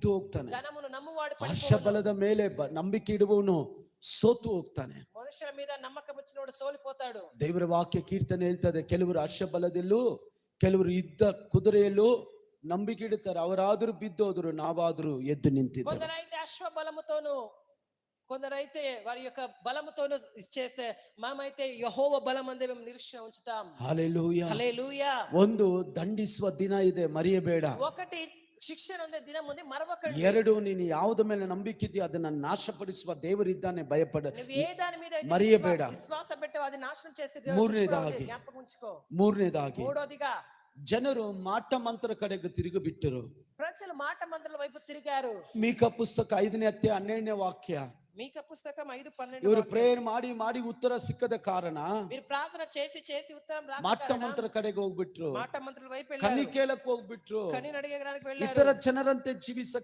ಬಿದ್ದು ಹೋಗ್ತಾನೆ. ಧನವನ್ನು ನಂಬುವಾడు ಆಶಾ పడిపోవును. ಬಲದ ಮೇಲೆ ನಂಬಿಕೆ ಇಡುವವನು ಸೋತು ಹೋಗ್ತಾನೆ. ಮನುಷ್ಯರ మీద నమ్మకం ఉంచినోడు సోలిపోతాడు. ದೇವರ ವಾಕ್ಯ ಕೀರ್ತನೆ ಹೇಳ್ತದೆ, ಕೆಲವರು ಆಶಾ ಬಲದಲ್ಲೂ ಕೆಲವರು ಯುದ್ಧ ಕುದುರೆಯಲ್ಲೂ ನಂಬಿಕೆ ಇಡುತ್ತಾರೆ. ಅವರಾದ್ರೂ ಬಿದ್ದೋದ್ರು, ನಾವಾದ್ರೂ ಎದ್ದು ನಿಂತಿದ್ದೇವೆ. కొందరైతే అశ్వ బలముతోను, కొందరైతే వారి యొక్క బలముతోను చేస్తే, మనమైతే యెహోవా బలమందే మేము నిరీక్షణ ఉంచుతాం. హల్లెలూయా, హల్లెలూయా. ಒಂದು ದಂಡಿಸುವ ದಿನ ಇದೆ, ಮರೆಯಬೇಡ. ఒకటి ಶಿಕ್ಷಣ ಒಂದೇ ದಿನ ಮುಂದೆ ಮರವಕಂడి. ಎರಡು, ನೀನು ಯಾವುದ ಮೇಲೆ ನಂಬಿಕೆ ಇದೆಯೋ ಅದನ್ನ ನಾಶಪಡಿಸುವ ದೇವರಿದ್ದಾನೆ, ಭಯಪಡ, నువ్వు ఏ దాని మీద అయితే ಮರೆಯಬೇಡ. విశ్వాస పెట్టావో అది నాశనం చేసే ಮೂರನೇದಾಗಿ, జ్ఞాపకం ఉంచుకో. ಮೂರನೇದಾಗಿ, మూడోదిగా, ಜನರು ಮಾಟ ಮಂತ್ರ ಕಡೆಗೆ ತಿರುಗಿ ಬಿಟ್ಟರು. ప్రజలు మాట మంత్రాల వైపు తిరిగారు. ಮೀಕಾ ಪುಸ್ತಕ 5ನೇ ಅಧ್ಯಾಯ 12ನೇ ವಾಕ್ಯ. మీకా పుస్తకం 5:12. ಇವರು ಪ್ರೇಯರ್ ಮಾಡಿ ಮಾಡಿ ಉತ್ತರ ಸಿಕ್ಕದ ಕಾರಣ మీరు ప్రార్థన చేసి చేసి ఉత్తరం రాక ಮಾಟ ಮಂತ್ರ ಕಡೆಗೆ ಹೋಗ್ಬಿಟ್ರು, మాట మంత్రాల వైపు ಕನಿ వెళ్ళారు. ಕೇಳಕ್ ಹೋಗ್ಬಿಟ್ರು, కనిని అడిగడానికి వెళ్ళారు. ಇತರ ಜನರಂತೆ ಜೀವಿಸ